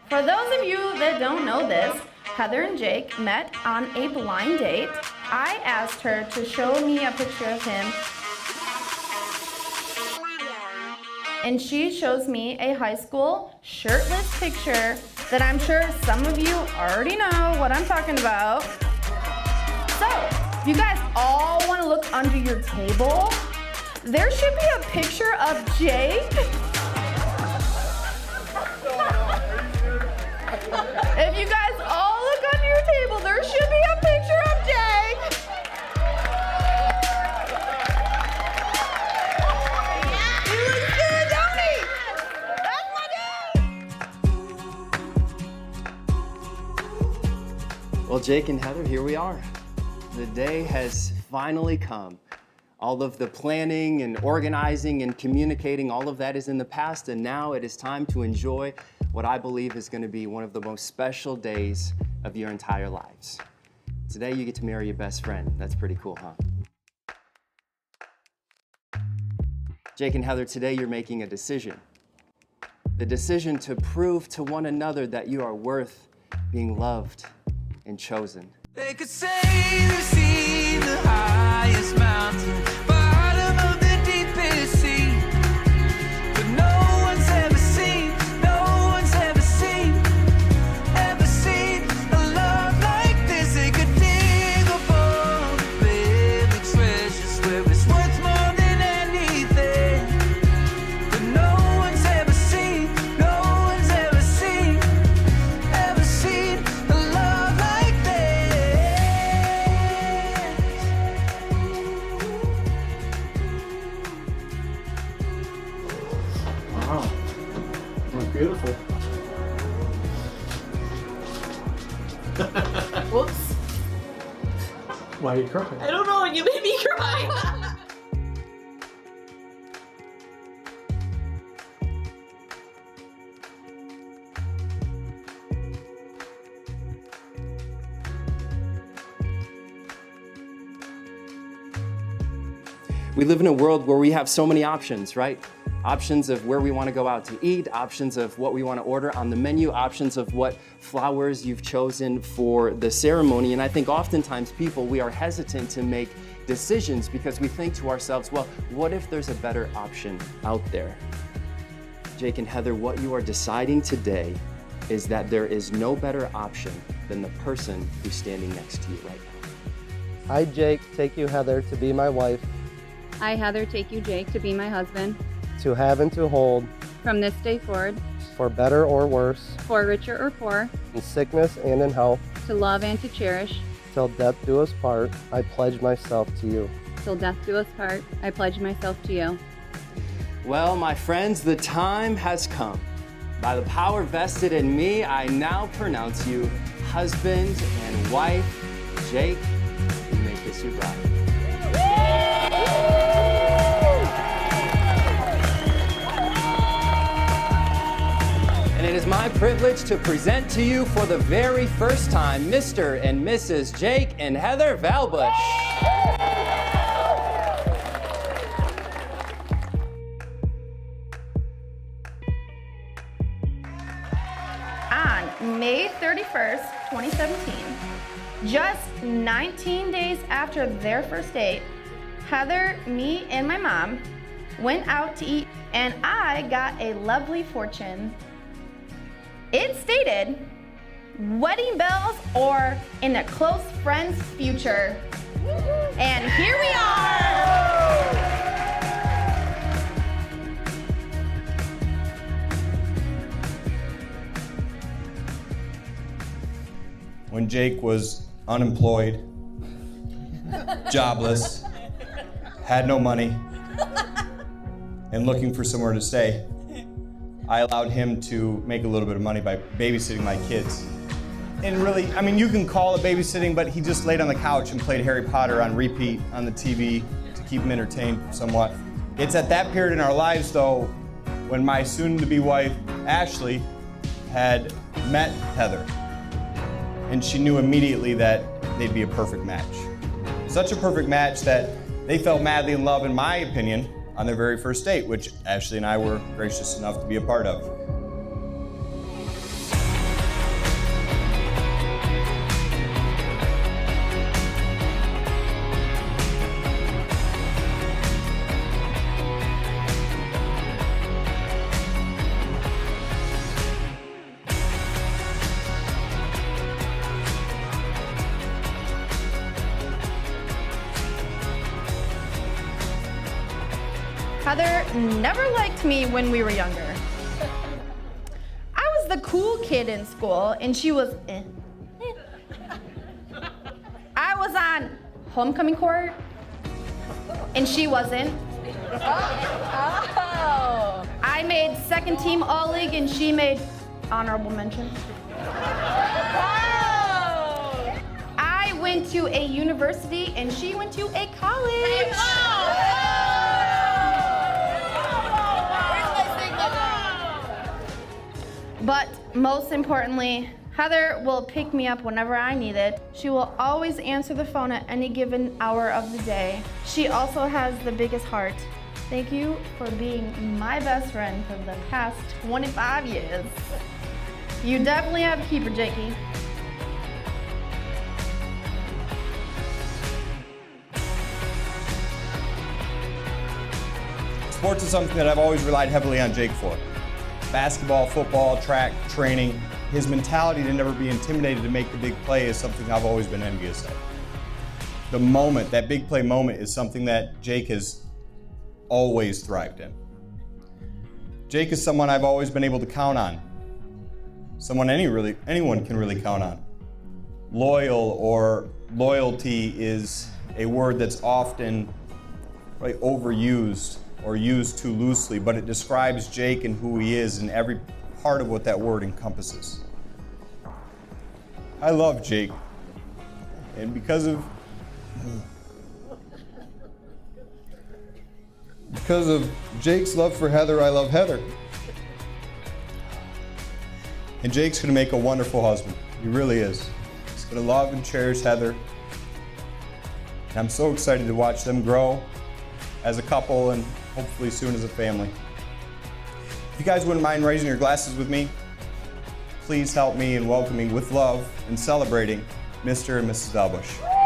For those of you that don't know this, Heather and Jake met on a blind date. I asked her to show me a picture of him, and she shows me a high school shirtless picture that I'm sure some of you already know what I'm talking about. So, if you guys all want to look under your table, there should be a picture of Jake. If you guys all look under your table, there should be a picture of Jake. He looks good, don't he? That's my dude. Well, Jake and Heather, here we are. The day has finally come. All of the planning and organizing and communicating, all of that is in the past, and now it is time to enjoy what I believe is going to be one of the most special days of your entire lives. Today you get to marry your best friend. That's pretty cool, huh? Jake and Heather, today you're making a decision. The decision to prove to one another that you are worth being loved and chosen. They could say they've seen the highest mountain, bottom of the deepest sea, but no one's ever seen a love like this. They could dig up all the buried treasures where it's worth more than anything, but no one's ever seen a love like this. Wow, that's beautiful. Whoops. Why are you crying? I don't know, you made me cry. We live in a world where we have so many options, right? Options of where we want to go out to eat, options of what we want to order on the menu, options of what flowers you've chosen for the ceremony. And I think oftentimes we are hesitant to make decisions because we think to ourselves, well, what if there's a better option out there? Jake and Heather, what you are deciding today is that there is no better option than the person who's standing next to you right now. I, Jake, take you, Heather, to be my wife, I, Heather, take you, Jake, to be my husband, to have and to hold, from this day forward, for better or worse, for richer or poor, in sickness and in health, to love and to cherish, till death do us part, I pledge myself to you. till death do us part, I pledge myself to you. Well, my friends, the time has come. By the power vested in me, I now pronounce you husband and wife. Jake, you may kiss your bride. And it is my privilege to present to you for the very first time Mr. and Mrs. Jake and Heather Vahlbusch. On May 31st, 2017, just 19 days after their first date, Heather, me, and my mom went out to eat, and I got a lovely fortune. It stated, wedding bells or in a close friend's future. And here we are! When Jake was unemployed, jobless, had no money, and looking for somewhere to stay, I allowed him to make a little bit of money by babysitting my kids. And really, I mean, you can call it babysitting, but he just laid on the couch and played Harry Potter on repeat on the TV to keep him entertained somewhat. It's at that period in our lives, though, when my soon-to-be wife, Ashley, had met Heather. And she knew immediately that they'd be a perfect match. Such a perfect match that they fell madly in love, in my opinion, on their very first date, which Ashley and I were gracious enough to be a part of. Heather never liked me when we were younger. I was the cool kid in school, and she was eh. I was on homecoming court, and she wasn't. I made second team All-League, and she made honorable mention. I went to a university, and she went to a college. But most importantly, Heather will pick me up whenever I need it. She will always answer the phone at any given hour of the day. She also has the biggest heart. Thank you for being my best friend for the past 25 years. You definitely have a keeper, Jakey. Sports is something that I've always relied heavily on Jake for. Basketball, football, track, training. His mentality to never be intimidated to make the big play is something I've always been envious of. The moment, that big play moment, is something that Jake has always thrived in. Jake is someone I've always been able to count on. Someone anyone can really count on. Loyal or loyalty is a word that's often overused or used too loosely, but it describes Jake and who he is and every part of what that word encompasses. I love Jake, and because of Jake's love for Heather, I love Heather. And Jake's gonna make a wonderful husband. He really is. He's gonna love and cherish Heather. And I'm so excited to watch them grow as a couple and hopefully soon as a family. If you guys wouldn't mind raising your glasses with me, please help me in welcoming with love and celebrating Mr. and Mrs. Vahlbusch.